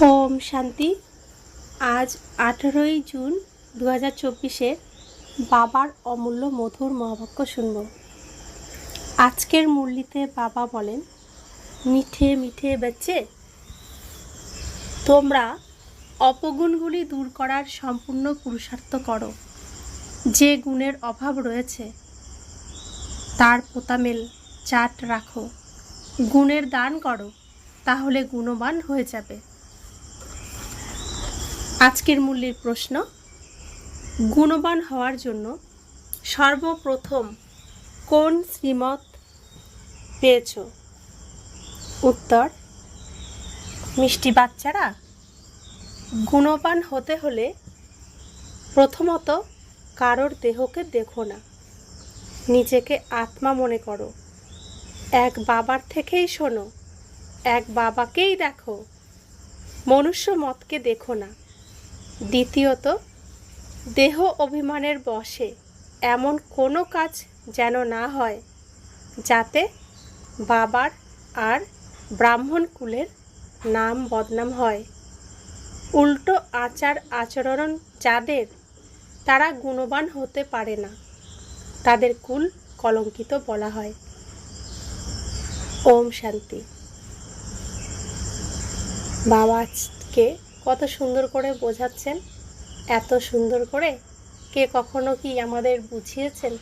ওম শান্তি। আজ 18ই জুন 2024 বাবার অমূল্য মধুর মহাবাক্য শুনব। আজকের মুরলিতে বাবা বলেন, মিঠে মিঠে বাচ্চে, তোমরা অপগুণগুলি দূর করার সম্পূর্ণ পুরুষার্থ করো। যে গুণের অভাব রয়েছে তার পোতামেল চাট রাখো, গুণের দান করো, তাহলে গুণবান হয়ে যাবে। আজকের মূল্যের প্রশ্ন, গুণবান হওয়ার জন্য সর্বপ্রথম কোন শ্রীমত পেয়েছ? উত্তর, মিষ্টি বাচ্চারা, গুণবান হতে হলে প্রথমত কারোর দেহকে দেখো না, নিজেকে আত্মা মনে করো। এক বাবার থেকেই শোনো, এক বাবাকেই দেখো, মনুষ্য মতকে দেখো না। দ্বিতীয়ত, দেহ অভিমানের বশে এমন কোনো কাজ যেন না হয় যাতে বাবার আর ব্রাহ্মণ কুলের নাম বদনাম হয়। উল্টো আচার আচরণ যাদের, তারা গুণবান হতে পারে না, তাদের কুল কলঙ্কিত বলা হয়। ওম শান্তি। বাবা আজকে কত সুন্দর করে বোঝাচ্ছেন, এত সুন্দর করে কে কখনো কি আমাদের বুঝিয়েছেন?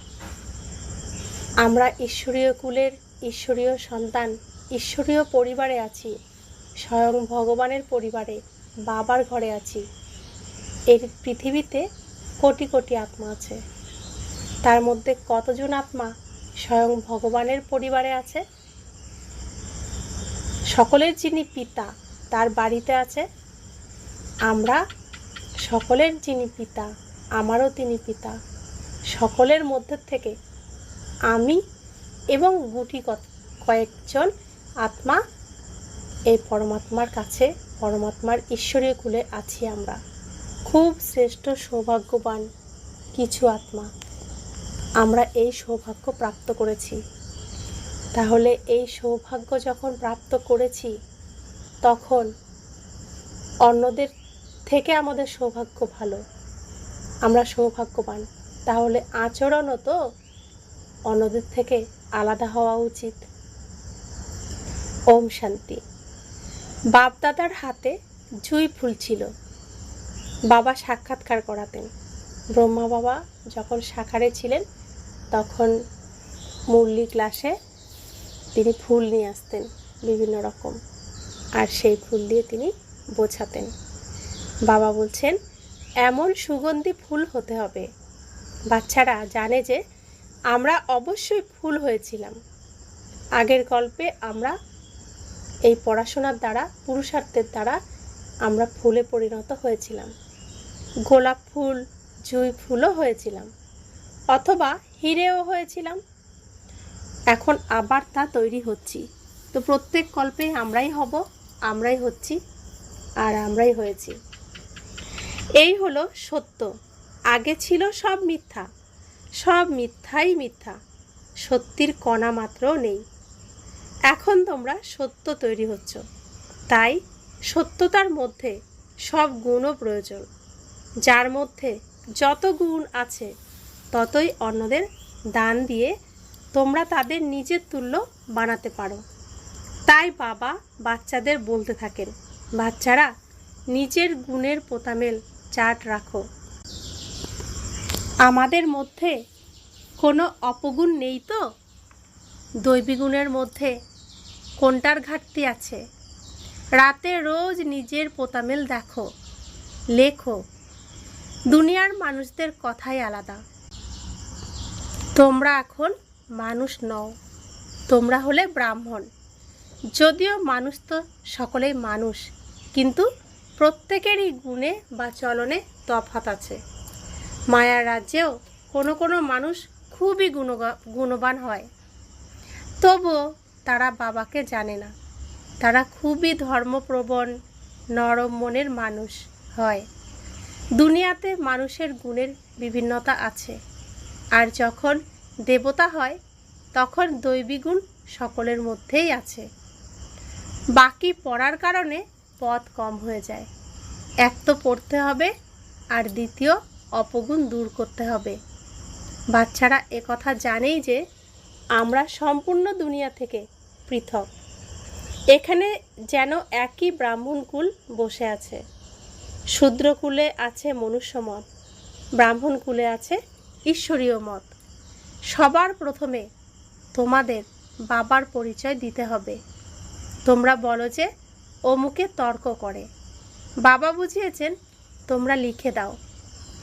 আমরা ঈশ্বরীয় কুলের ঈশ্বরীয় সন্তান, ঈশ্বরীয় পরিবারে আছি, স্বয়ং ভগবানের পরিবারে, বাবার ঘরে আছি। এই পৃথিবীতে কোটি কোটি আত্মা আছে, তার মধ্যে কতজন আত্মা স্বয়ং ভগবানের পরিবারে আছে? সকলের যিনি পিতা তার বাড়িতে আছে। আমরা সকলের যিনি পিতা, আমারও তিনি পিতা। সকলের মধ্যে থেকে আমি এবং গুটি কয়েকজন আত্মা এই পরমাত্মার কাছে, পরমাত্মার ঈশ্বরীয় কুলে আছি। আমরা খুব শ্রেষ্ঠ সৌভাগ্যবান কিছু আত্মা, আমরা এই সৌভাগ্য প্রাপ্ত করেছি। তাহলে এই সৌভাগ্য যখন প্রাপ্ত করেছি, তখন অন্যদের থেকে আমাদের সৌভাগ্য ভালো, আমরা সৌভাগ্যবান। তাহলে আচরণও তো অন্যদের থেকে আলাদা হওয়া উচিত। ওম শান্তি। বাপদাদার হাতে জুঁই ফুল ছিল, বাবা সাক্ষাৎকার করাতেন। ব্রহ্মা বাবা যখন সাকারে ছিলেন, তখন মুরলি ক্লাসে তিনি ফুল নিয়ে আসতেন বিভিন্ন রকম, আর সেই ফুল দিয়ে তিনি বোঝাতেন। বাবা বলছেন, এমন সুগন্ধি ফুল হতে হবে। বাচ্চারা জানে যে আমরা অবশ্যই ফুল হয়েছিলাম। আগের গল্পে আমরা এই পড়াশোনার দ্বারা, পুরুষার্থের দ্বারা আমরা ফুলে পরিণত হয়েছিলাম। গোলাপ ফুল, জুঁই ফুলও হয়েছিলাম, অথবা হিরেও হয়েছিলাম। এখন আবার তা তৈরি হচ্ছি। তো প্রত্যেক কল্পে আমরাই হব, আমরাই হচ্ছি, আর আমরাই হয়েছি। এই হলো সত্য। আগে ছিল সব মিথ্যা, সব মিথ্যাই মিথ্যা, সত্যির কণা মাত্রও নেই। এখন তোমরা সত্য তৈরি হচ্ছ, তাই সত্যতার মধ্যে সব গুণও প্রয়োজন। যার মধ্যে যত গুণ আছে ততই অন্যদের দান দিয়ে তোমরা তাদের নিজের তুল্য বানাতে পারো। তাই বাবা বাচ্চাদের বলতে থাকেন, বাচ্চারা নিজের গুণের পোতামেল চাট রাখো। আমাদের মধ্যে কোনো অপগুণ নেই তো? দৈবী গুণের মধ্যে কোনটার ঘাটতি আছে? রাতে রোজ নিজের পোতামেল দেখো, লেখো। দুনিয়ার মানুষদের কথাই আলাদা। তোমরা এখন মানুষ নও, তোমরা হলে ব্রাহ্মণ। যদিও মানুষ তো সকলেই মানুষ, কিন্তু প্রত্যেকেরই গুণে বা চলনে তফাৎ আছে। মায়ার রাজ্যেও কোনো কোনো মানুষ খুবই গুণবান হয়, তবুও তারা বাবাকে জানে না। তারা খুবই ধর্মপ্রবণ, নরম মনের মানুষ হয়। দুনিয়াতে মানুষের গুণের বিভিন্নতা আছে, আর যখন দেবতা হয় তখন দৈবী গুণ সকলের মধ্যেই আছে। বাকি পড়ার কারণে পথ কম হয়ে যায়। এক তো পড়তে হবে, আর দ্বিতীয় অপগুণ দূর করতে হবে। বাচ্চারা একথা জানেই যে আমরা সম্পূর্ণ দুনিয়া থেকে পৃথক। এখানে যেন একই ব্রাহ্মণকুল বসে আছে। শূদ্রকুলে আছে মনুষ্য মত, ব্রাহ্মণকুলে আছে ঈশ্বরীয় মত। সবার প্রথমে তোমাদের বাবার পরিচয় দিতে হবে। তোমরা বলো যে অমুকে তর্ক করে। বাবা বুঝিয়েছেন, তোমরা লিখে দাও।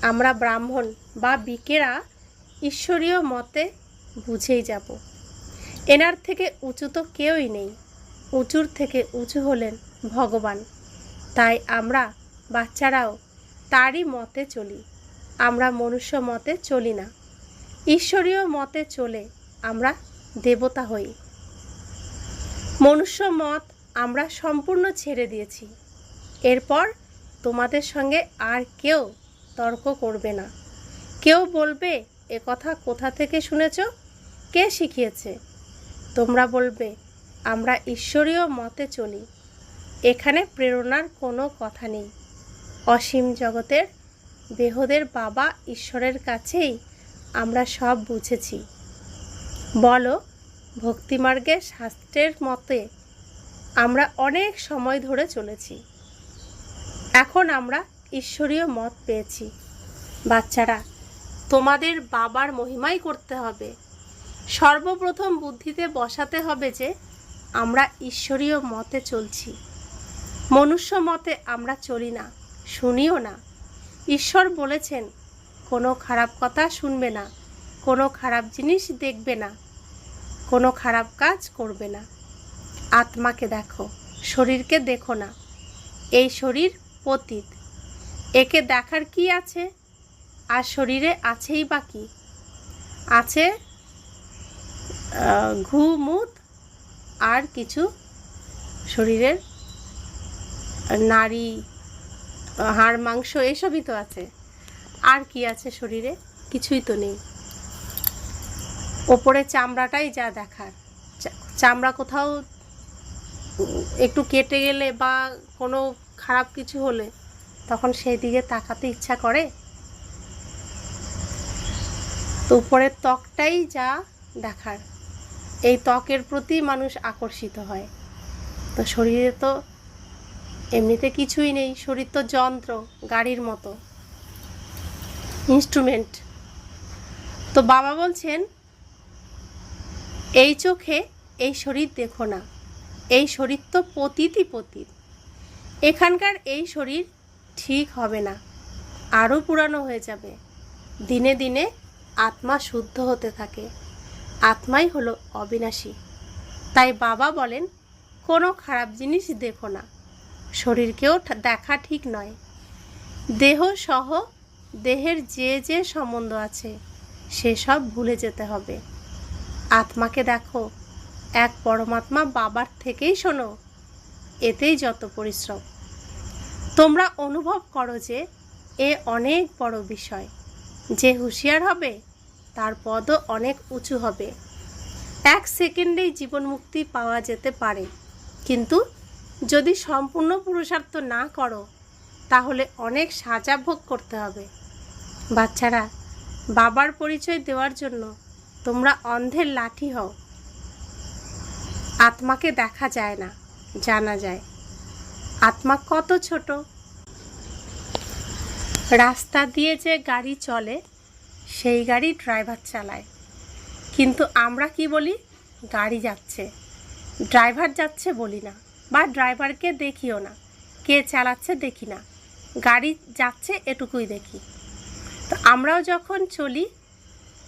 আমরা ব্রাহ্মণ বা বিকেরা ঈশ্বরীয় মতে বুঝেই যাব। এনার থেকে উঁচু তো কেউই নেই। উঁচুর থেকে উঁচু হলেন ভগবান। তাই আমরা বাচ্চারাও তারই মতে চলি। আমরা মনুষ্য মতে চলি না। ঈশ্বরীয় মতে চলে আমরা দেবতা হই। মনুষ্য মত আমরা সম্পূর্ণ ছেড়ে দিয়েছি। এরপর তোমাদের সঙ্গে আর কেউ তর্ক করবে না। কেউ বলবে এ কথা কোথা থেকে শুনেছ, কে শিখিয়েছে? তোমরা বলবে আমরা ঈশ্বরীয় মতে চলি। এখানে প্রেরণার কোনো কথা নেই। অসীম জগতের দেহদের বাবা ঈশ্বরের কাছেই আমরা সব বুঝেছি। বলো, ভক্তিমার্গের শাস্ত্রের মতে আমরা অনেক সময় ধরে চলেছি। এখন আমরা ঈশ্বরীয় মত পেয়েছি। বাচ্চারা, তোমাদের বাবার মহিমাই করতে হবে। সর্বপ্রথম বুদ্ধিতে বসাতে হবে যে আমরা ঈশ্বরীয় মতে চলছি। মনুষ্য মতে আমরা চলি না, শুনিও না। ঈশ্বর বলেছেন, কোনো খারাপ কথা শুনবে না, কোনো খারাপ জিনিস দেখবে না, কোনো খারাপ কাজ করবে না। আত্মাকে দেখো, শরীরকে দেখো না। এই শরীর পতিত, একে দেখার কি আছে? আর শরীরে আছেই বা কি? আছে ঘু মুত আর কিছু শরীরের নাড়ি, হাড়, মাংস, এসবই তো আছে। আর কি আছে শরীরে? কিছুই তো নেই। ওপরে চামড়াটাই যা দেখার। চামড়া কোথাও একটু কেটে গেলে বা কোনো খারাপ কিছু হলে তখন সেই দিকে তাকাতে ইচ্ছা করে? তো উপরের ত্বকটাই যা দেখার। এই ত্বকের প্রতি মানুষ আকর্ষিত হয়। তো শরীরে তো এমনিতে কিছুই নেই। শরীর তো যন্ত্র, গাড়ির মতো ইনস্ট্রুমেন্ট। তো বাবা বলছেন, এই চোখে এই শরীর দেখো না। এই শরীর তো পতিতই পতিত। এখানকার এই শরীর ঠিক হবে না, আরও পুরানো হয়ে যাবে। দিনে দিনে আত্মা শুদ্ধ হতে থাকে। আত্মাই হলো অবিনাশী। তাই বাবা বলেন, কোনো খারাপ জিনিস দেখো না। শরীরকেও দেখা ঠিক নয়। দেহ সহ দেহের যে যে সম্বন্ধ আছে সেসব ভুলে যেতে হবে। আত্মাকে দেখো, এক পরমাত্মা বাবার থেকেই শোনো। এতেই যত পরিশ্রম। তোমরা অনুভব করো যে এ অনেক বড় বিষয়। যে হুঁশিয়ার হবে তার পদও অনেক উঁচু হবে। এক সেকেন্ডেই জীবন মুক্তি পাওয়া যেতে পারে, কিন্তু যদি সম্পূর্ণ পুরুষার্থ না করো তাহলে অনেক সাজা ভোগ করতে হবে। বাচ্চারা, বাবার পরিচয় দেওয়ার জন্য তোমরা অন্ধের লাঠি হও। আত্মাকে দেখা যায় না, জানা যায়। আত্মা কত ছোট। রাস্তা দিয়ে যে গাড়ি চলে সেই গাড়ি ড্রাইভার চালায়, কিন্তু আমরা কি বলি? গাড়ি যাচ্ছে, ড্রাইভার যাচ্ছে বলি না, বা ড্রাইভারকে দেখিও না, কে চালাচ্ছে দেখি না, গাড়ি যাচ্ছে এটুকুই দেখি। তো আমরাও যখন চলি,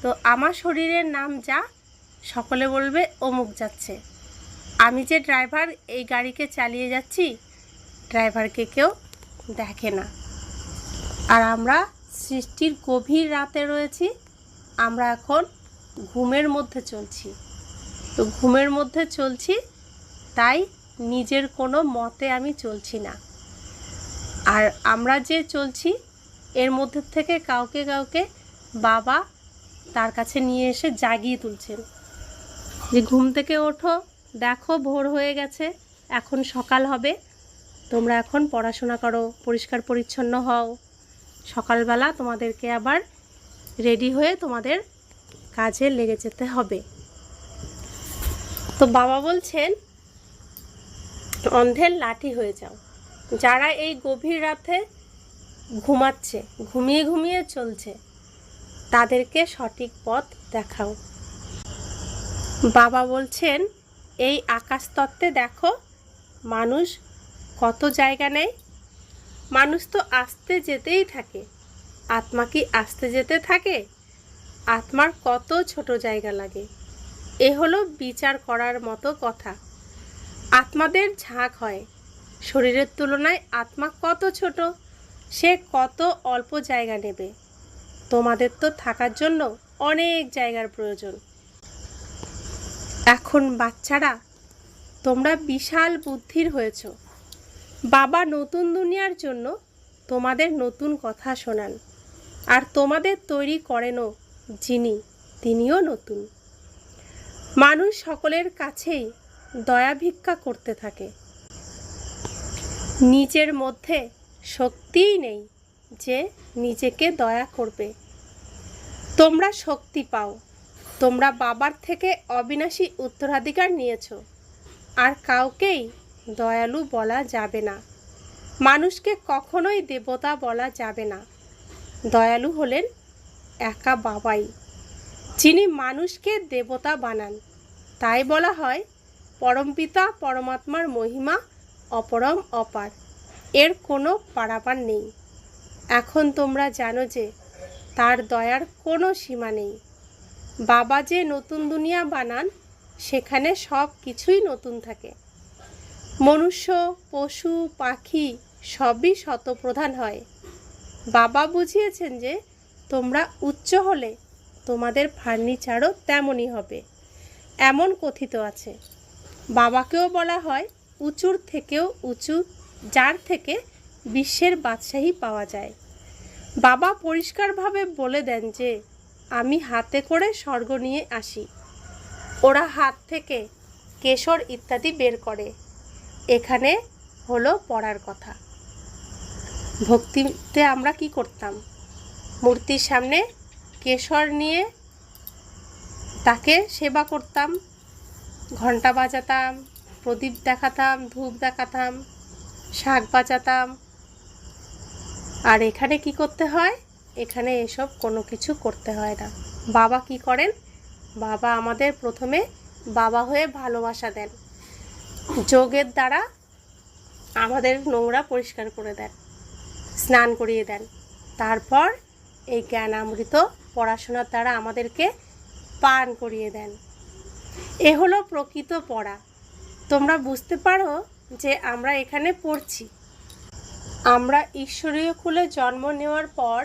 তো আমার শরীরের নাম যা, সকলে বলবে অমুক যাচ্ছে। আমি যে ড্রাইভার, এই গাড়িকে চালিয়ে যাচ্ছি, ড্রাইভারকে কেউ দেখে না। আর আমরা সৃষ্টির গভীর রাতে রয়েছি। আমরা এখন ঘুমের মধ্যে চলছি। তো ঘুমের মধ্যে চলছি, তাই নিজের কোনো মতে আমি চলছি না। আর আমরা যে চলছি এর মধ্যে থেকে কাউকে কাউকে বাবা তার কাছে নিয়ে এসে জাগিয়ে তুলছেন, যে ঘুম থেকে ওঠো, দেখো ভোর হয়ে গেছে, এখন সকাল হবে। তোমরা এখন পড়াশোনা করো, পরিষ্কার পরিচ্ছন্ন হও, সকালবেলা তোমাদেরকে আবার রেডি হয়ে তোমাদের কাজে লেগে যেতে হবে। তো বাবা বলছেন, অন্ধের লাঠি হয়ে যাও। যারা এই গভীর রাতে ঘুমাচ্ছে, ঘুমিয়ে ঘুমিয়ে চলছে, তাদেরকে সঠিক পথ দেখাও। বাবা বলছেন, এই আকাশতত্ত্বে দেখো মানুষ কত জায়গা নেয়। মানুষ তো আসতে যেতেই থাকে, আত্মা কি আসতে যেতে থাকে? আত্মার কত ছোট জায়গা লাগে। এ হলো বিচার করার মতো কথা। আত্মাদের ঝাঁক হয়, শরীরের তুলনায় আত্মা কত ছোট, সে কত অল্প জায়গা নেবে। তোমাদের তো থাকার জন্য অনেক জায়গার প্রয়োজন। এখন বাচ্চারা, তোমরা বিশাল বুদ্ধির হয়েছ। বাবা নতুন দুনিয়ার জন্য তোমাদের নতুন কথা শোনান, আর তোমাদের তৈরি করেনও যিনি, তিনিও নতুন। মানুষ সকলের কাছেই দয়া ভিক্ষা করতে থাকে। নিজের মধ্যে শক্তিই নেই যে নিজেকে দয়া করবে। তোমরা শক্তি পাও, তোমরা বাবার থেকে অবিনাশী উত্তরাধিকার নিয়েছ। আর কাউকেই দয়ালু বলা যাবে না, মানুষকে কখনোই দেবতা বলা যাবে না। দয়ালু হলেন একা বাবাই, যিনি মানুষকে দেবতা বানান। তাই বলা হয়, পরমপিতা পরমাত্মার মহিমা অপরম অপার, এর কোনো পারাপার নেই। এখন তোমরা জানো যে তার দয়ার কোনো সীমা নেই। বাবা যে নতুন দুনিয়া বানান, সেখানে সব কিছুই নতুন থাকে। মনুষ্য, পশু, পাখি সবই শতপ্রধান হয়। বাবা বুঝিয়েছেন যে তোমরা উচ্চ হলে তোমাদের ফার্নিচারও তেমনই হবে, এমন কথিত আছে। বাবাকেও বলা হয় উঁচুর থেকেও উঁচু, যার থেকে বিশ্বের বাদশাহী পাওয়া যায়। বাবা পরিষ্কারভাবে বলে দেন যে আমি হাতে করে স্বর্গ নিয়ে আসি। ওরা হাত থেকে কেশর ইত্যাদি বের করে। এখানে হলো পড়ার কথা। ভক্তিতে আমরা কি করতাম? মূর্তির সামনে কেশর নিয়ে তাকে সেবা করতাম, ঘন্টা বাজাতাম, প্রদীপ দেখাতাম, ধূপ দেখাতাম, শাঁখ বাজাতাম। আর এখানে কি করতে হয়? এখানে এসব কোনো কিছু করতে হয় না। বাবা কি করেন? বাবা আমাদের প্রথমে বাবা হয়ে ভালোবাসা দেন, যোগের দ্বারা আমাদের নোংরা পরিষ্কার করে দেন, স্নান করিয়ে দেন। তারপর এই জ্ঞান অমৃত পড়াশোনার দ্বারা আমাদেরকে পান করিয়ে দেন। এ হলো প্রকৃত পড়া। তোমরা বুঝতে পারো যে আমরা এখানে পড়ছি। আমরা ঈশ্বরীয় কুলে জন্ম নেওয়ার পর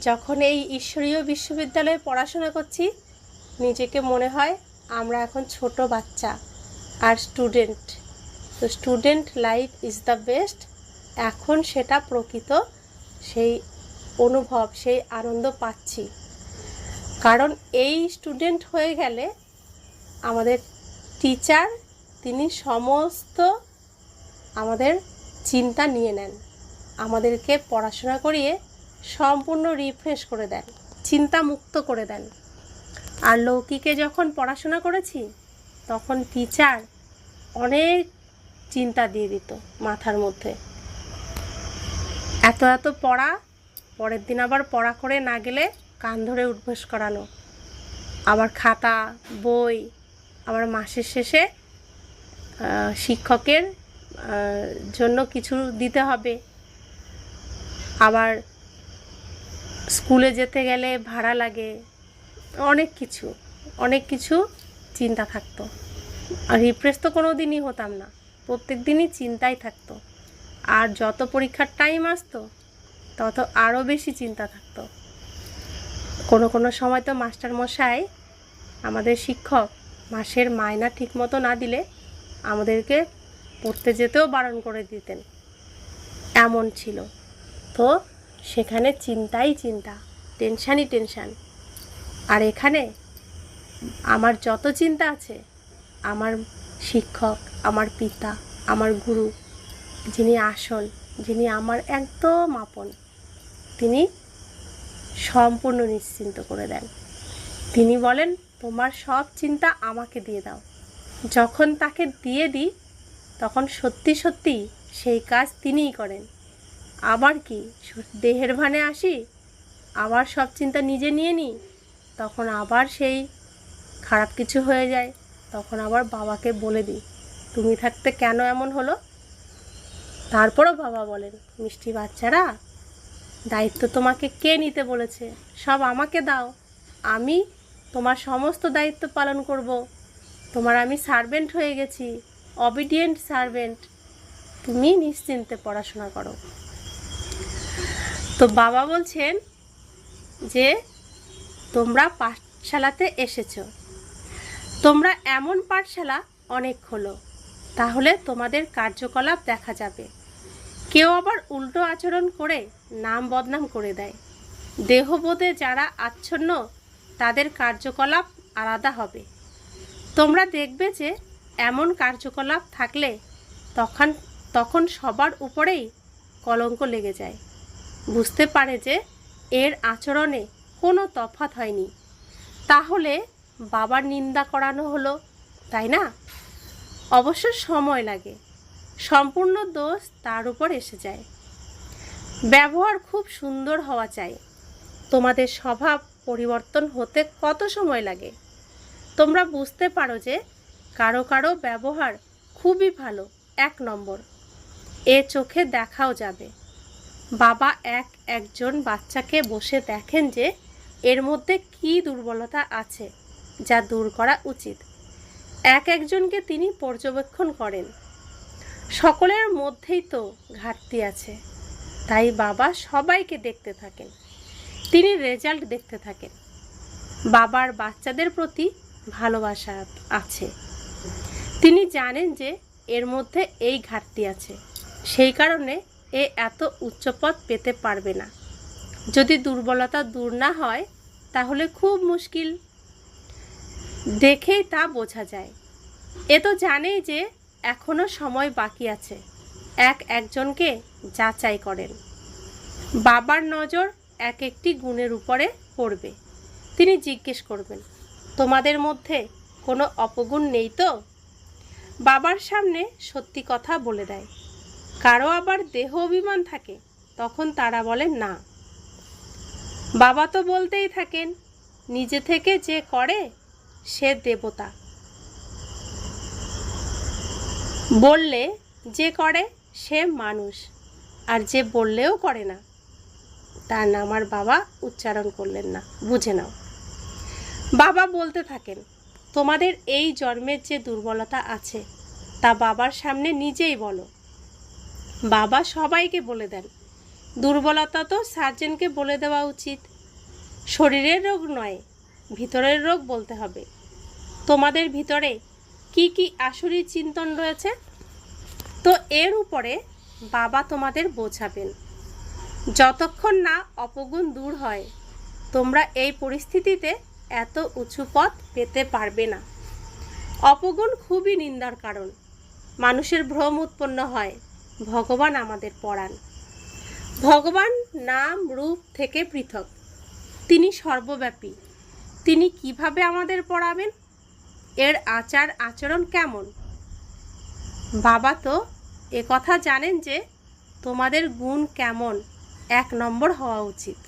যখন এই ঈশ্বরীয় বিশ্ববিদ্যালয়ে পড়াশোনা করছি, নিজেকে মনে হয় আমরা এখন ছোট বাচ্চা আর স্টুডেন্ট। তো student life is the best. এখন সেটা প্রকৃত সেই অনুভব, সেই আনন্দ পাচ্ছি। কারণ এই স্টুডেন্ট হয়ে গেলে আমাদের টিচার, তিনি সমস্ত আমাদের চিন্তা নিয়ে নেন, আমাদেরকে পড়াশোনা করিয়ে সম্পূর্ণ রিফ্রেশ করে দেন, চিন্তা মুক্ত করে দেন। আর লৌকিকে যখন পড়াশোনা করেছি, তখন টিচার অনেক চিন্তা দিয়ে দিত মাথার মধ্যে। এত এত পড়া, পরের দিন আবার পড়া করে না গেলে কান ধরে উঠবোস করানো, আবার খাতা বই, আবার মাসের শেষে শিক্ষকের জন্য কিছু দিতে হবে, আবার স্কুলে যেতে গেলে ভাড়া লাগে, অনেক কিছু চিন্তা থাকতো। আর রিফ্রেশ তো কোনো দিনই হতাম না, প্রত্যেক দিনই চিন্তাই থাকতো। আর যত পরীক্ষার টাইম আসতো, তত আরও বেশি চিন্তা থাকতো। কোনো সময় তো মাস্টারমশাই, আমাদের শিক্ষক, মাসের মাইনা ঠিকমতো না দিলে আমাদেরকে পড়তে যেতেও বারণ করে দিতেন, এমন ছিল। তো সেখানে চিন্তাই চিন্তা, টেনশানই টেনশান। আর এখানে আমার যত চিন্তা আছে, আমার শিক্ষক, আমার পিতা, আমার গুরু, যিনি আসল, যিনি আমার একদম আপন, তিনি সম্পূর্ণ নিশ্চিন্ত করে দেন। তিনি বলেন, তোমার সব চিন্তা আমাকে দিয়ে দাও। যখন তাকে দিয়ে দিই তখন সত্যি সত্যি সেই কাজ তিনিই করেন। আবার কি দেহের ভানে আসি, আবার সব চিন্তা নিজে নিয়ে নিই, তখন আবার সেই খারাপ কিছু হয়ে যায়। তখন আবার বাবাকে বলে দিই, তুমি থাকতে কেন এমন হলো। তারপরও বাবা বলেন, মিষ্টি বাচ্চারা, দায়িত্ব তোমাকে কে নিতে বলেছে, সব আমাকে দাও, আমি তোমার সমস্ত দায়িত্ব পালন করব। তোমার আমি সার্ভেন্ট হয়ে গেছি, অবিডিয়েন্ট সার্ভেন্ট, তুমি নিশ্চিন্তে পড়াশোনা করো। তো বাবা বলছেন যে তোমরা পাঠশালাতে এসেছো, তোমরা এমন পাঠশালা অনেক হলো, তাহলে তোমাদের কার্যকলাপ দেখা যাবে। কেউ আবার উল্টো আচরণ করে নাম বদনাম করে দেয়। দেহবোধে যারা আচ্ছন্ন তাদের কার্যকলাপ আলাদা হবে। তোমরা দেখবে যে এমন কার্যকলাপ থাকলে তখন সবার উপরেই কলঙ্ক লেগে যায়। বুঝতে পারে যে এর আচরণে কোনো তফাৎ হয়নি, তাহলে বাবার নিন্দা করানো হলো, তাই না? অবশ্য সময় লাগে, সম্পূর্ণ দোষ তার উপর এসে যায়। ব্যবহার খুব সুন্দর হওয়া চাই। তোমাদের স্বভাব পরিবর্তন হতে কত সময় লাগে? তোমরা বুঝতে পারো যে কারো কারো ব্যবহার খুবই ভালো, 1 নম্বর, এ চোখে দেখাও যাবে। বাবা একজন বাচ্চাকে বসে দেখেন যে এর মধ্যে কী দুর্বলতা আছে যা দূর করা উচিত। একজনকে তিনি পর্যবেক্ষণ করেন। সকলের মধ্যেই তো ঘাটতি আছে, তাই বাবা সবাইকে দেখতে থাকেন, তিনি রেজাল্ট দেখতে থাকেন। বাবার বাচ্চাদের প্রতি ভালোবাসা আছে, তিনি জানেন যে এর মধ্যে এই ঘাটতি আছে, সেই কারণে এ এত উচ্চপদ পেতে পারবে না। যদি দুর্বলতা দূর না হয় তাহলে খুব মুশকিল, দেখেই তা বোঝা যায়। এ তো জানেই যে এখনো সময় বাকি আছে। একজনকে যাচাই করেন। বাবার নজর একটি গুণের উপরে পড়বে। তিনি জিজ্ঞেস করবেন, তোমাদের মধ্যে কোনো অপগুণ নেই তো? বাবার সামনে সত্যি কথা বলে দেয়। কারো আবার দেহ অভিমান থাকে, তখন তারা বলেন না। বাবা তো বলতেই থাকেন, নিজে থেকে যে করে সে দেবতা, বললে যে করে সে মানুষ, আর যে বললেও করে না তার নাম আর বাবা উচ্চারণ করলেন না, বুঝে নাও। বাবা বলতে থাকেন, তোমাদের এই জন্মের যে দুর্বলতা আছে তা বাবার সামনে নিজেই বলো। বাবা সবাইকে বলে দেন। দুর্বলতা তো সার্জেনকে বলে দেওয়া উচিত। শরীরের রোগ নয়, ভিতরের রোগ বলতে হবে। তোমাদের ভিতরে কি কি আসুরি চিন্তন রয়েছে, তো এর উপরে বাবা তোমাদের বোঝাবেন। যতক্ষণ না অপগুণ দূর হয় তোমরা এই পরিস্থিতিতে এত উঁচু পথ পেতে পারবে না। অপগুণ খুবই নিন্দার কারণ। মানুষের ভ্রম উৎপন্ন হয়, ভগবান আমাদের পড়ান। ভগবান নাম রূপ থেকে পৃথক, তিনি সর্বব্যাপী। তিনি কিভাবে আমাদের পড়াবেন? এর আচার আচরণ কেমন? বাবা তো কথা জানেন যে তোমাদের গুণ কেমন, 1 নম্বর হওয়া উচিত।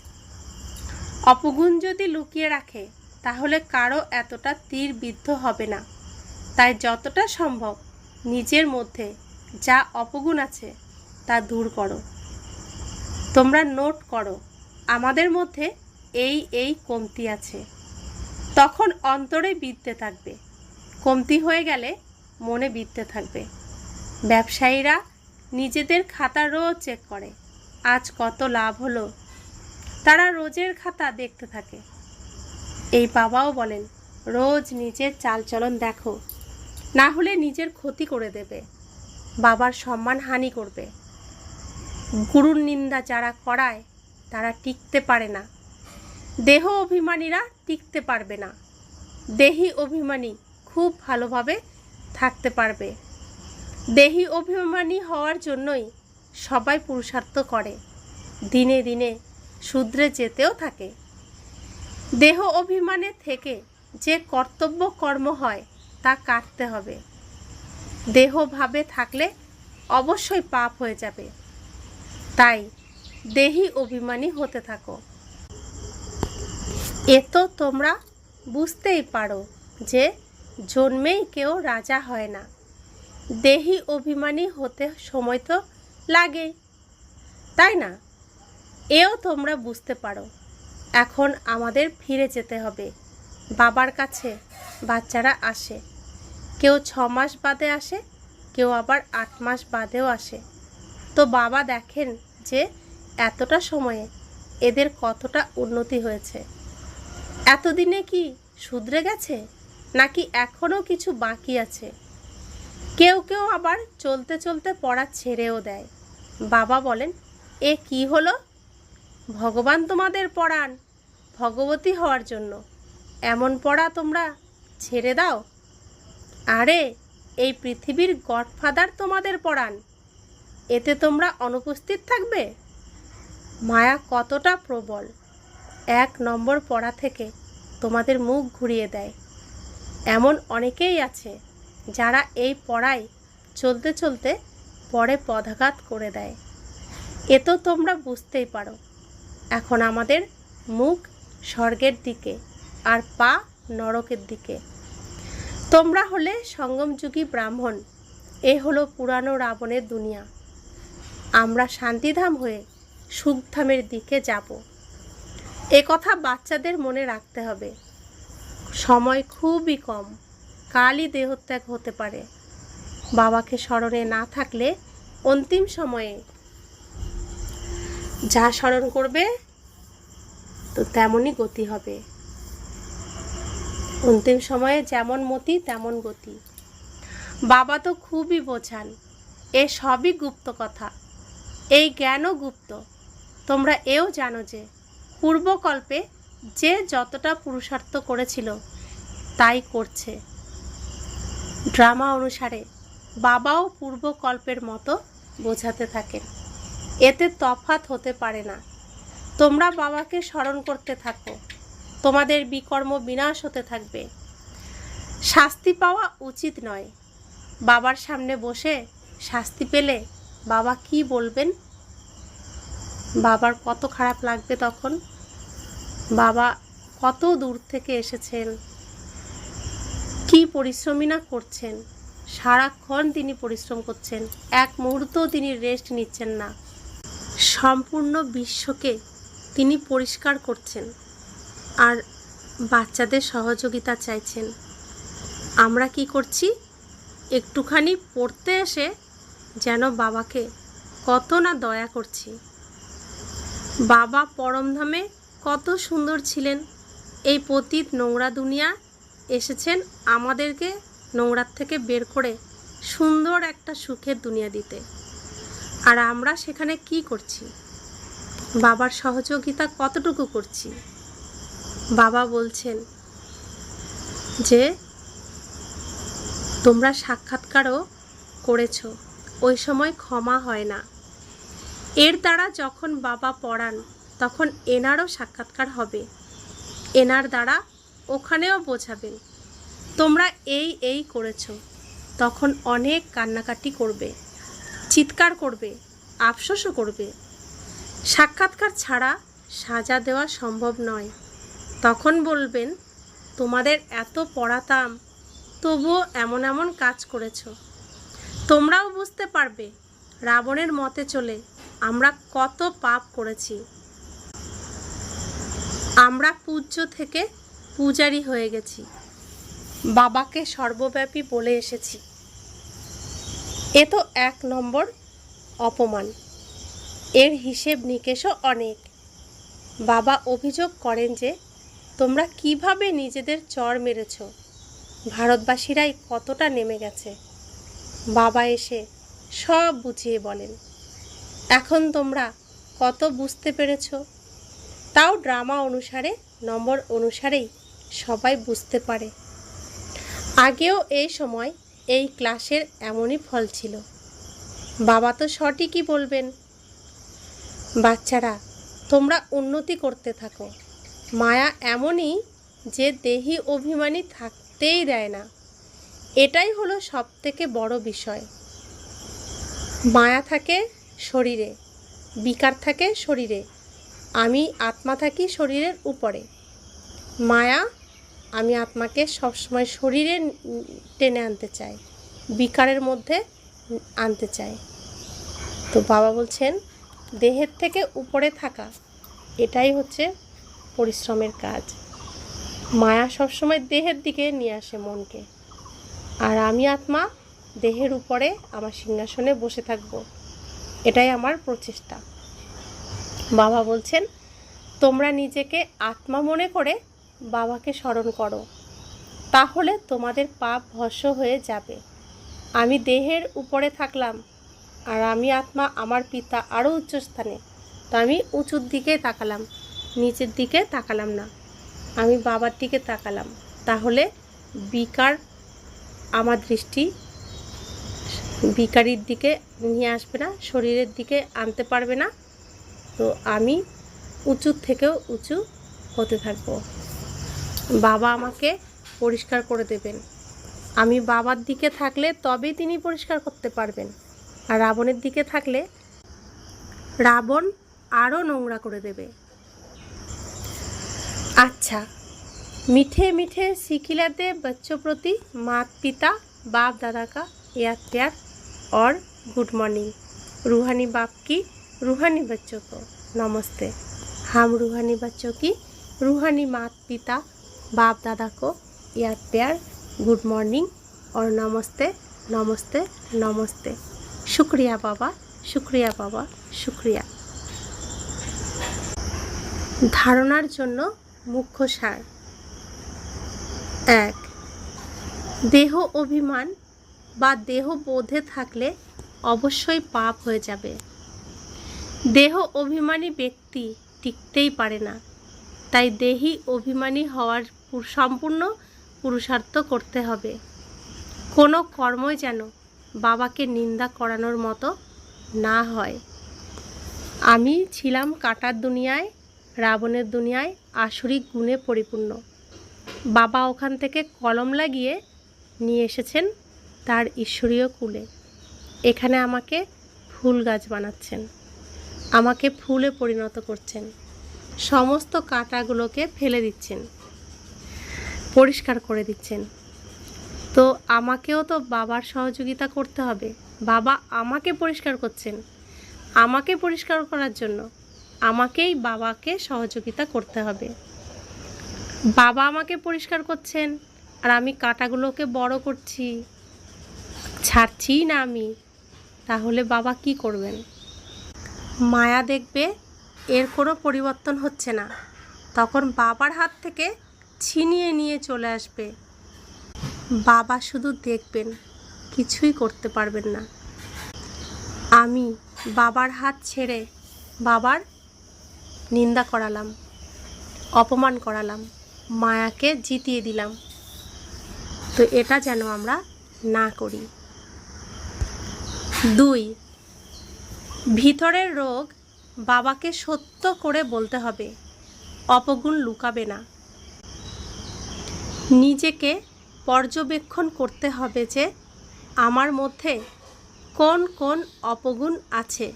অপগুণ যদি লুকিয়ে রাখে তাহলে কারো এতটা তীর বিদ্ধ হবে না। তাই যতটা সম্ভব নিজের মধ্যে যা অপগুণ আছে তা দূর করো। তোমরা নোট করো, আমাদের মধ্যে এই কমতি আছে, তখন অন্তরে বিদ্যে থাকবে। কমতি হয়ে গেলে মনে বিদ্যে থাকবে। ব্যবসায়ীরা নিজেদের খাতা রোজ চেক করে, আজ কত লাভ হলো, তারা রোজের খাতা দেখতে থাকে। এই বাবাও বলেন, রোজ নিজের চালচলন দেখো, না হলে নিজের ক্ষতি করে দেবে, বাবার সম্মান হানি করবে। গুরুর নিন্দা যারা করায় তারা টিকতে পারে না। দেহ অভিমানীরা টিকতে পারবে না। দেহি অভিমানী খুব ভালোভাবে থাকতে পারবে। দেহি অভিমানী হওয়ার জন্যই সবাই পুরুষার্থ করে, দিনে দিনে শুধরে যেতেও থাকে। দেহ অভিমানে থেকে যে কর্তব্য কর্ম হয় তা কাটতে হবে। দেহ ভাবে থাকলে অবশ্যই পাপ হয়ে যাবে। তাই দেহি অভিমানী হতে থাকো। এ তো তোমরা বুঝতেই পারো যে জন্মেই কেউ রাজা হয় না। দেহি অভিমানী হতে সময় তো লাগেই, তাই না? এও তোমরা বুঝতে পারো। এখন আমাদের ফিরে যেতে হবে বাবার কাছে। বাচ্চারা আসে, কেউ 6 মাস বাদে আসে, কেউ আবার 8 মাস বাদেও আসে। তো বাবা দেখেন যে এতটা সময়ে এদের কতটা উন্নতি হয়েছে। এতদিনে কি শুধরে গেছে নাকি এখনও কিছু বাকি আছে? কেউ কেউ আবার চলতে চলতে পড়া ছেড়েও দেয়। বাবা বলেন, এ কি হলো? ভগবান তোমাদের পড়ান ভগবতী হওয়ার জন্য, এমন পড়া তোমরা ছেড়ে দাও? আরে এই পৃথিবীর গডফাদার তোমাদের পড়ান, এতে তোমরা অনুপস্থিত থাকবে? মায়া কতটা প্রবল! 1 নম্বর পড়া থেকে তোমাদের মুখ ঘুরিয়ে দেয়। এমন অনেকেই আছে যারা এই পড়ায় চলতে চলতে পরে পদাঘাত করে দেয়। এ তো তোমরা বুঝতেই পারো। এখন আমাদের মুখ স্বর্গের দিকে আর পা নরকের দিকে। তোমরা হলে সঙ্গমযুগী ব্রাহ্মণ, এ হলো পুরানো রাবণের দুনিয়া। আমরা শান্তিধাম হয়ে সুখধামের দিকে যাব। এ কথা বাচ্চাদের মনে রাখতে হবে। সময় খুবই কম, কালই দেহত্যাগ হতে পারে। বাবাকে স্মরণে না থাকলে অন্তিম সময়ে যা স্মরণ করবে তো তেমনই গতি হবে। অন্তিম সময়ে যেমন মতি তেমন গতি। বাবা তো খুবই বোঝান, এ সবই গুপ্ত কথা, এই জ্ঞানও গুপ্ত। তোমরা এও জানো যে পূর্বকল্পে যে যতটা পুরুষার্থ করেছিল তাই করছে। ড্রামা অনুসারে বাবাও পূর্বকল্পের মতো বোঝাতে থাকেন, এতে তফাৎ হতে পারে না। তোমরা বাবাকে স্মরণ করতে থাকো, তোমাদের বিকর্ম বিনাশ হতে থাকবে। শাস্তি পাওয়া উচিত নয়। বাবার সামনে বসে শাস্তি পেলে বাবা কি বলবেন? বাবার কত খারাপ লাগবে তখন। বাবা কত দূর থেকে এসেছেন, কি পরিশ্রমী না করছেন। সারাক্ষণ তিনি পরিশ্রম করছেন, এক মুহূর্তও তিনি রেস্ট নিচ্ছেন না। সম্পূর্ণ বিশ্বকে তিনি পরিষ্কার করছেন আর বাচ্চাদের সহযোগিতা চাইছেন। আমরা কি করছি? একটুখানি পড়তে এসে যেন বাবাকে কত না দয়া করছি। বাবা পরমধামে কত সুন্দর ছিলেন, এই পতিত নোংরা দুনিয়া এসেছেন আমাদেরকে নোংরার থেকে বের করে সুন্দর একটা সুখের দুনিয়া দিতে। আর আমরা সেখানে কি করছি? বাবার সহযোগিতা কতটুকু করছি? বাবা বলছেন যে তোমরা সাক্ষাৎকারও করেছ, ওই সময় ক্ষমা হয় না। এর দ্বারা যখন বাবা পড়ান তখন এনারও সাক্ষাৎকার হবে, এনার দ্বারা ওখানেও বোঝাবেন তোমরা এই করেছো। তখন অনেক কান্নাকাটি করবে, চিৎকার করবে, আফসোসও করবে। সাক্ষাৎকার ছাড়া সাজা দেওয়া সম্ভব নয়। তখন বলবেন তোমাদের এত পড়াতাম, তবুও এমন এমন কাজ করেছো। তোমরাও বুঝতে পারবে রাবণের মতে চলে আমরা কত পাপ করেছি। আমরা পূজ্য থেকে পূজারী হয়ে গেছি, বাবাকে সর্বব্যাপী বলে এসেছি। এ তো 1 নম্বর অপমান। এর হিসেব নিকেশও অনেক। বাবা অভিযোগ করেন যে তোমরা কিভাবে নিজেদের চড় মেরেছ, ভারতবাসীরাই কতটা নেমে গেছে। বাবা এসে সব বুঝিয়ে বলেন। এখন তোমরা কত বুঝতে পেরেছ, তাও ড্রামা অনুসারে নম্বর অনুসারেই সবাই বুঝতে পারে। আগেও এই সময় এই ক্লাসের এমনই ফল ছিল। বাবা তো সঠিকই বলবেন। বাচ্চারা, তোমরা উন্নতি করতে থাকো। মায়া এমনই যে দেহি অভিমানী থাকতেই দেয় না। এটাই হলো সবথেকে বড় বিষয়। মায়া থাকে শরীরে, বিকার থাকে শরীরে, আমি আত্মা থাকি শরীরের উপরে। মায়া আমি আত্মাকে সবসময় শরীরে টেনে আনতে চাই, বিকারের মধ্যে আনতে চাই। তো বাবা বলছেন দেহের থেকে উপরে থাকা, এটাই হচ্ছে পরিশ্রমের কাজ। মায়া সবসময় দেহের দিকে নিয়ে আসে মনকে, আর আমি আত্মা দেহের উপরে আমার সিংহাসনে বসে থাকব, এটাই আমার প্রচেষ্টা। বাবা বলছেন তোমরা নিজেকে আত্মা মনে করে বাবাকে স্মরণ করো, তাহলে তোমাদের পাপ ভস্ম হয়ে যাবে। আমি দেহের উপরে থাকলাম, আর আমি আত্মা আমার পিতা আরও উচ্চ স্থানে, তো আমি উঁচুর দিকে তাকালাম, নিচের দিকে তাকালাম না, আমি বাবার দিকে তাকালাম। তাহলে বিকার আমার দৃষ্টি বিকারির দিকে নিয়ে আসবে না, শরীরের দিকে আনতে পারবে না। তো আমি উঁচুর থেকেও উঁচু হতে থাকব। বাবা আমাকে পরিষ্কার করে দেবেন। আমি বাবার দিকে থাকলে তবেই তিনি পরিষ্কার করতে পারবেন। আর রাবণের দিকে থাকলে রাবণ আরও নোংরা করে দেবে। अच्छा, मीठे मीठे सिखिलाते बच्चों प्रति माता पिता बाप दादा का याद प्यार और गुड मॉर्निंग। रूहानी बाप की रूहानी बच्चों को नमस्ते। हम रूहानी बच्चों की रूहानी माता पिता बाप दादा को याद प्यार, गुड मॉर्निंग और नमस्ते नमस्ते नमस्ते। शुक्रिया बाबा, शुक्रिया बाबा, शुक्रिया। धारणार जन्य मुख्य सार। 1. देह अभिमान बा देह बोधे थाकले अवश्यई पाप हये जाबे। देह अभिमानी व्यक्ति टिकतेई पारे ना, ताई देही अभिमानी हওয়ার सम्पूर्ण पुरुषार्थ करते हबे। कोनो कर्मई जेन बाबाके निंदा करानोर मतो ना हय। आमी छिलाम काटार दुनियाय, रावणेर दुनियाय आसुरिक गुणे परिपूर्ण। बाबा ओखान थेके कलम লাগিয়ে নিয়ে এসেছেন তার ঈশ্বরীয় কুলে। এখানে আমাকে ফুল গাছ বানাচ্ছেন, আমাকে ফুলে পরিণত করছেন, সমস্ত কাঁটাগুলোকে ফেলে দিচ্ছেন, পরিষ্কার করে দিচ্ছেন। তো আমাকেও তো বাবার সহযোগিতা করতে হবে। বাবা আমাকে পরিষ্কার করছেন, আমাকে পরিষ্কার করার জন্য আমাকেই বাবাকে সহযোগিতা করতে হবে। বাবা আমাকে পরিষ্কার করছেন আর আমি কাঁটাগুলোকে বড় করছি, ছাড়ছি না আমি, তাহলে বাবা কি করবেন? মায়া দেখবে এর কোনো পরিবর্তন হচ্ছে না, তখন বাবার হাত থেকে ছিনিয়ে নিয়ে চলে আসবে। বাবা শুধু দেখবেন, কিছুই করতে পারবেন না। আমি বাবার হাত ছেড়ে বাবার নিন্দা করালাম, অপমান করালাম, মায়াকে জিতিয়ে দিলাম। তো এটা যেন আমরা না করি। 2. ভিতরের রোগ বাবাকে সত্য করে বলতে হবে, অপগুণ লুকাবে না। নিজেকে পর্যবেক্ষণ করতে হবে যে আমার মধ্যে কোন কোন অপগুণ আছে।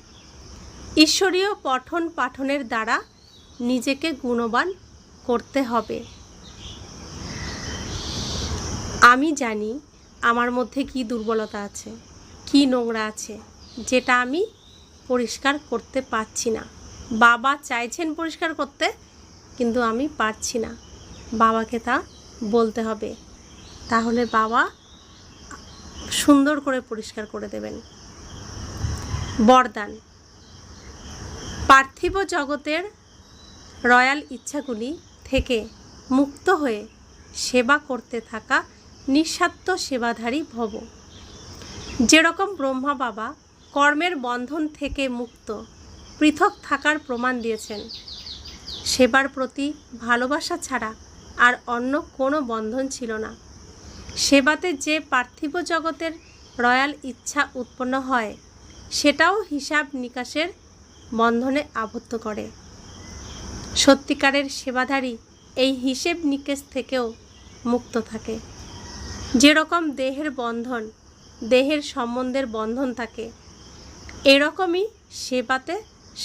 ঈশ্বরীয় পঠন পাঠনের দ্বারা নিজেকে গুণবান করতে হবে। আমি জানি আমার মধ্যে কি দুর্বলতা আছে, কি নোংরা আছে, যেটা আমি পরিষ্কার করতে পারছি না। বাবা চাইছেন পরিষ্কার করতে, কিন্তু আমি পারছি না। বাবাকে তা বলতে হবে, তাহলে বাবা সুন্দর করে পরিষ্কার করে দেবেন। বরদান। পার্থিব জগতের রয়্যাল ইচ্ছাগুলি থেকে মুক্ত হয়ে সেবা করতে থাকা নিঃস্বার্থ সেবাধারী ভব। যেরকম ব্রহ্মা বাবা কর্মের বন্ধন থেকে মুক্ত, পৃথক থাকার প্রমাণ দিয়েছেন, সেবার প্রতি ভালোবাসা ছাড়া আর অন্য কোনো বন্ধন ছিল না। সেবাতে যে পার্থিব জগতের রয়্যাল ইচ্ছা উৎপন্ন হয় সেটাও হিসাব নিকাশের বন্ধনে আবদ্ধ করে। সত্যিকারের সেবাধারী এই হিসেব নিকেশ থেকেও মুক্ত থাকে। যেরকম দেহের বন্ধন, দেহের সম্বন্ধের বন্ধন থাকে, এরকমই সেবাতে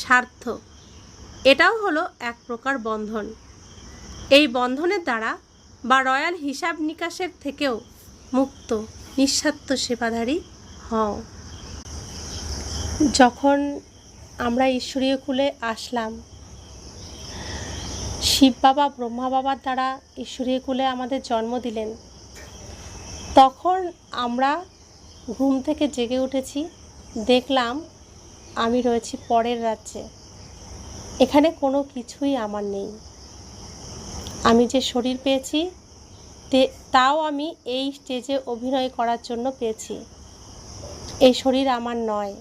স্বার্থ, এটাও হলো এক প্রকার বন্ধন। এই বন্ধনের দ্বারা বা রয়্যাল হিসাব নিকাশের থেকেও মুক্ত নিঃস্বার্থ সেবাধারী হও। যখন আমরা ঈশ্বরীয় কুলে আসলাম, শিব বাবা ব্রহ্মা বাবার দ্বারা ঈশ্বরীয় কুলে আমাদের জন্ম দিলেন, তখন আমরা ঘুম থেকে জেগে উঠেছি, দেখলাম আমি রয়েছি পরের রাজ্যে। এখানে কোনো কিছুই আমার নেই। আমি যে শরীর পেয়েছি তাও আমি এই স্টেজে অভিনয় করার জন্য পেয়েছি। এই শরীর আমার নয়।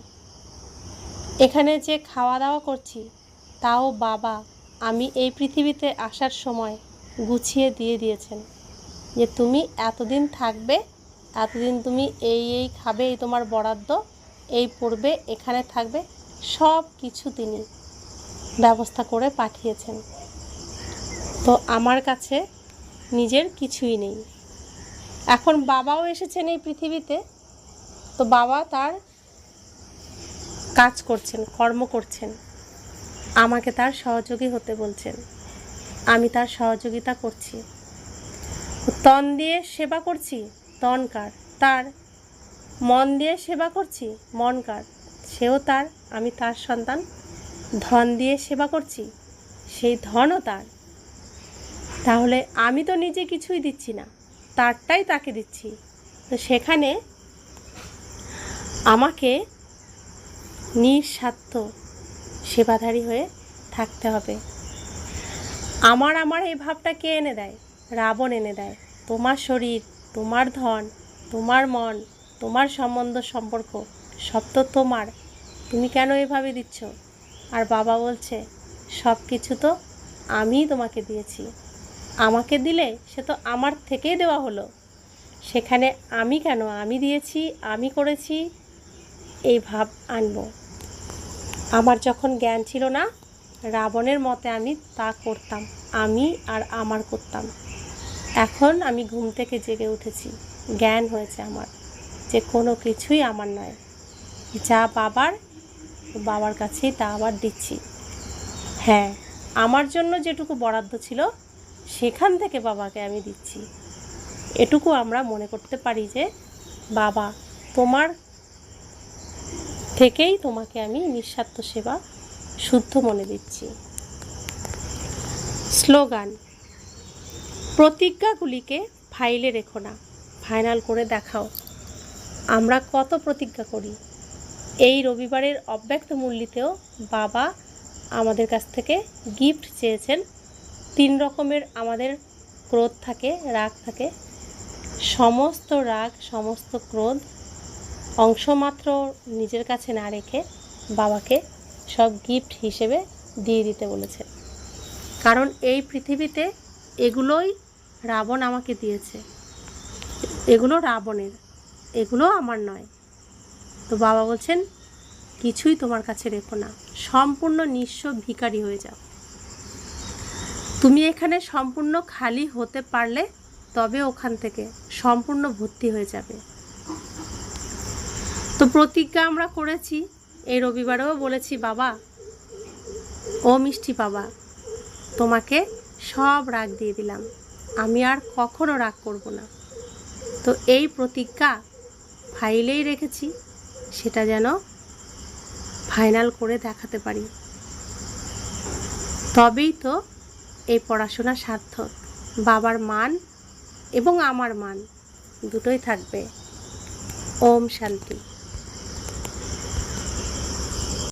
এখানে যে খাওয়া দাওয়া করছি তাও বাবা আমি এই পৃথিবীতে আসার সময় গুছিয়ে দিয়ে দিয়েছেন, যে তুমি এতদিন থাকবে, এতদিন তুমি এই খাবে, এই তোমার বরাদ্দ, এই পড়বে, এখানে থাকবে, সব কিছু তিনি ব্যবস্থা করে পাঠিয়েছেন। তো আমার কাছে নিজের কিছুই নেই। এখন বাবাও এসেছেন এই পৃথিবীতে, তো বাবা তার কাজ করছেন, কর্ম করছেন, আমাকে তার সহযোগী হতে বলছেন, আমি তার সহযোগিতা করছি। তন দিয়ে সেবা করছি, তন কার? তার। মন দিয়ে সেবা করছি, মন কার? সেও তার, আমি তার সন্তান। ধন দিয়ে সেবা করছি, সেই ধনও তার। তাহলে আমি তো নিজে কিছুই দিচ্ছি না, তারটাই তাকে দিচ্ছি। তো সেখানে আমাকে নিঃস্বার্থ সেবাধারী হয়ে থাকতে হবে। আমার এই ভাবটা কে এনে দেয়? রাবণ এনে দেয়। তোমার শরীর, তোমার ধন, তোমার মন, তোমার সম্বন্ধ সম্পর্ক সব তো তোমার, তুমি কেন এভাবে দিচ্ছ? আর বাবা বলছে সব কিছু তো আমিই তোমাকে দিয়েছি। আমাকে দিলে সে তো আমার থেকেই দেওয়া হলো, সেখানে আমি কেন, আমি দিয়েছি, আমি করেছি, এই ভাব আনবো। আমার যখন জ্ঞান ছিল না, রাবণের মতে আমি তা করতাম, আমি আর আমার করতাম। এখন আমি ঘুম থেকে জেগে উঠেছি, জ্ঞান হয়েছে আমার যে কোনো কিছুই আমার নয়, যা বাবার, বাবার কাছেই তা আবার দিচ্ছি। হ্যাঁ, আমার জন্য যেটুকু বরাদ্দ ছিল সেখান থেকে বাবাকে আমি দিচ্ছি। এটুকু আমরা মনে করতে পারি যে বাবা তোমার থেকেই তোমাকে আমি নিঃস্বার্থ সেবা শুদ্ধ মনে দিচ্ছি। স্লোগান: প্রতিজ্ঞাগুলিকে ফাইলে রেখো না, ফাইনাল করে দেখাও। আমরা কত প্রতিজ্ঞা করি। এই রবিবারের অব্যক্ত মূল্যতেও বাবা আমাদের কাছ থেকে গিফট চেয়েছেন। 3 রকমের আমাদের ক্রোধ থাকে, রাগ থাকে। সমস্ত রাগ, সমস্ত ক্রোধ অংশমাত্র নিজের কাছে না রেখে বাবাকে সব গিফট হিসেবে দিয়ে দিতে বলেছেন। কারণ এই পৃথিবীতে এগুলোই রাবণ আমাকে দিয়েছে, এগুলো রাবণের, এগুলো আমার নয়। তো বাবা বলছেন কিছুই তোমার কাছে রেখো না, সম্পূর্ণ নিঃস্ব ভিখারি হয়ে যাও। তুমি এখানে সম্পূর্ণ খালি হতে পারলে তবে ওখান থেকে সম্পূর্ণ ভর্তি হয়ে যাবে। তো প্রতিজ্ঞা আমরা করেছি, এই রবিবারেও বলেছি বাবা, ও মিষ্টি বাবা, তোমাকে সব রাগ দিয়ে দিলাম, আমি আর কখনো রাগ করব না। তো এই প্রতিজ্ঞা ফাইলেই রেখেছি, সেটা যেন ফাইনাল করে দেখাতে পারি, তবেই তো এই পড়াশোনা সার্থক। বাবার মান এবং আমার মান দুটোই থাকবে। ওম শান্তি।